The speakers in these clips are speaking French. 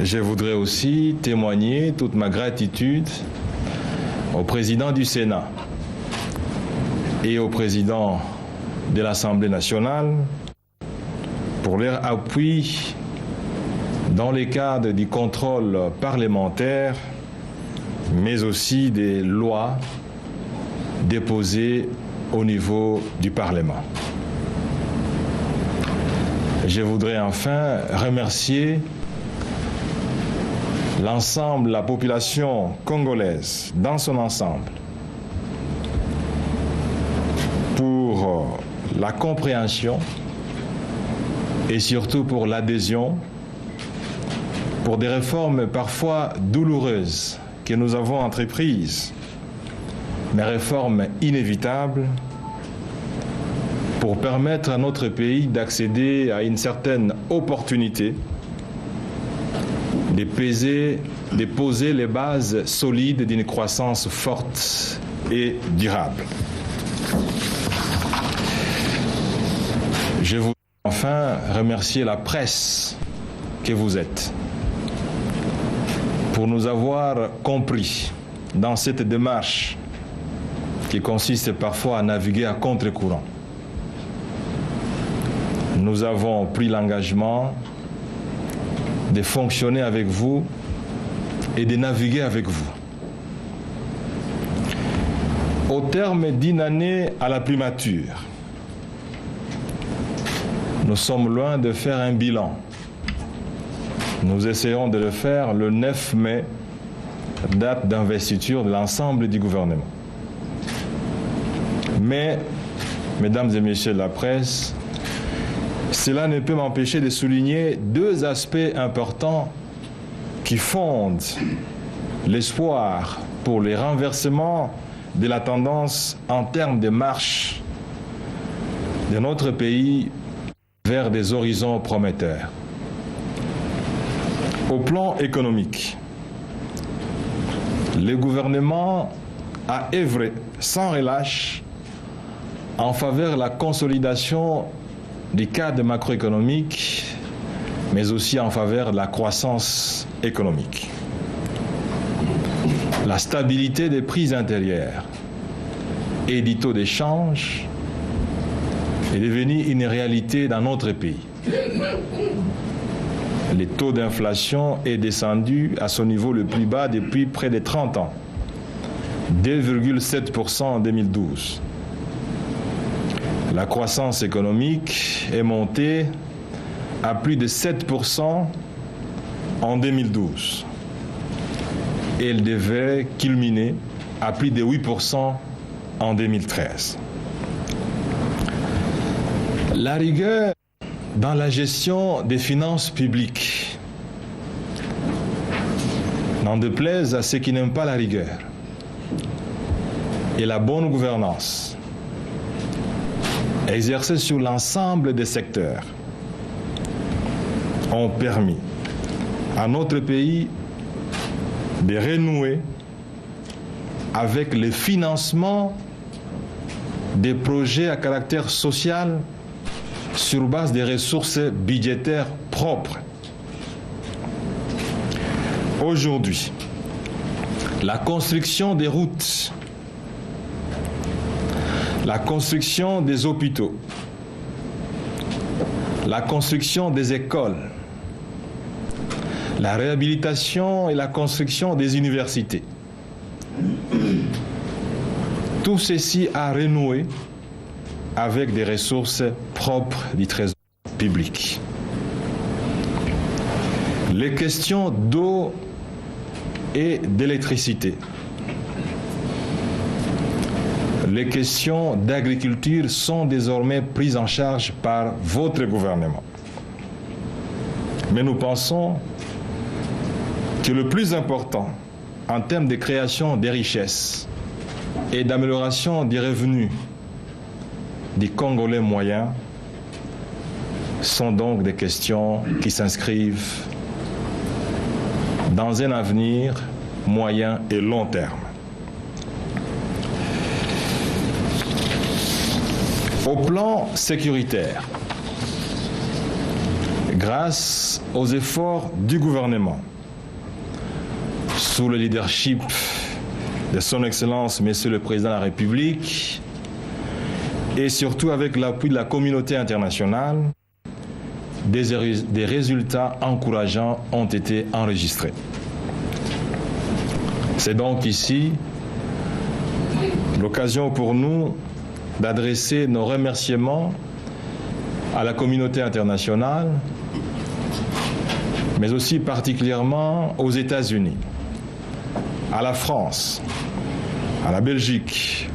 Je voudrais aussi témoigner toute ma gratitude au président du Sénat et au président de l'Assemblée nationale pour leur appui dans les cadres du contrôle parlementaire, mais aussi des lois déposées au niveau du Parlement. Je voudrais enfin remercier l'ensemble de la population congolaise dans son ensemble pour la compréhension et surtout pour l'adhésion pour des réformes parfois douloureuses que nous avons entreprises, mais réformes inévitables pour permettre à notre pays d'accéder à une certaine opportunité de poser les bases solides d'une croissance forte et durable. Je voudrais enfin remercier la presse que vous êtes pour nous avoir compris dans cette démarche qui consiste parfois à naviguer à contre-courant. Nous avons pris l'engagement de fonctionner avec vous et de naviguer avec vous. Au terme d'une année à la primature, nous sommes loin de faire un bilan. Nous essayons de le faire le 9 mai, date d'investiture de l'ensemble du gouvernement. Mais, mesdames et messieurs de la presse, cela ne peut m'empêcher de souligner deux aspects importants qui fondent l'espoir pour les renversements de la tendance en termes de marche de notre pays vers des horizons prometteurs. Au plan économique, le gouvernement a œuvré sans relâche en faveur de la consolidation du cadre macroéconomique, mais aussi en faveur de la croissance économique. La stabilité des prix intérieurs et du taux d'échange est devenue une réalité dans notre pays. Le taux d'inflation est descendu à son niveau le plus bas depuis près de 30 ans, 2,7% en 2012. La croissance économique est montée à plus de 7% en 2012. Et elle devait culminer à plus de 8% en 2013. La rigueur dans la gestion des finances publiques, n'en déplaise à ceux qui n'aiment pas la rigueur, et la bonne gouvernance, exercées sur l'ensemble des secteurs, ont permis à notre pays de renouer avec le financement des projets à caractère social sur base des ressources budgétaires propres. Aujourd'hui, la construction des routes, la construction des hôpitaux, la construction des écoles, la réhabilitation et la construction des universités. Tout ceci a renoué avec des ressources propres du Trésor public. Les questions d'eau et d'électricité, les questions d'agriculture sont désormais prises en charge par votre gouvernement. Mais nous pensons que le plus important en termes de création des richesses et d'amélioration des revenus des Congolais moyens sont donc des questions qui s'inscrivent dans un avenir moyen et long terme. Au plan sécuritaire, grâce aux efforts du gouvernement, sous le leadership de son Excellence, Monsieur le Président de la République, et surtout avec l'appui de la communauté internationale, des résultats encourageants ont été enregistrés. C'est donc ici l'occasion pour nous d'adresser nos remerciements à la communauté internationale, mais aussi particulièrement aux États-Unis, à la France, à la Belgique,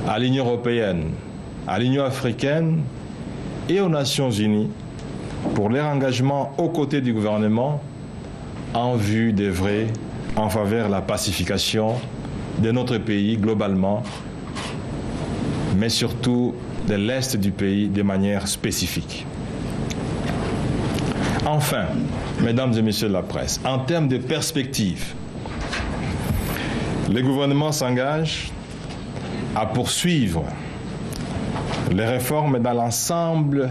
à l'Union européenne, à l'Union africaine et aux Nations unies pour leur engagement aux côtés du gouvernement en vue d'œuvrer en faveur de la pacification de notre pays globalement, mais surtout de l'Est du pays de manière spécifique. Enfin, mesdames et messieurs de la presse, en termes de perspective, le gouvernement s'engage à poursuivre les réformes dans l'ensemble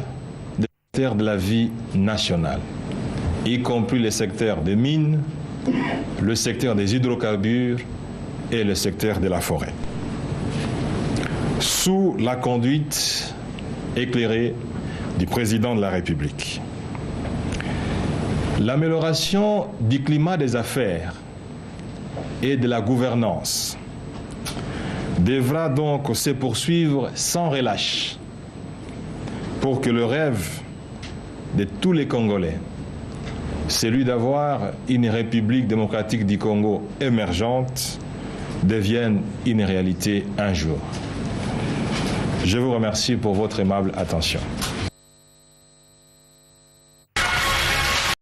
des secteurs de la vie nationale, y compris les secteurs des mines, le secteur des hydrocarbures et le secteur de la forêt, sous la conduite éclairée du président de la République. L'amélioration du climat des affaires et de la gouvernance devra donc se poursuivre sans relâche pour que le rêve de tous les Congolais, celui d'avoir une République démocratique du Congo émergente, devienne une réalité un jour. Je vous remercie pour votre aimable attention.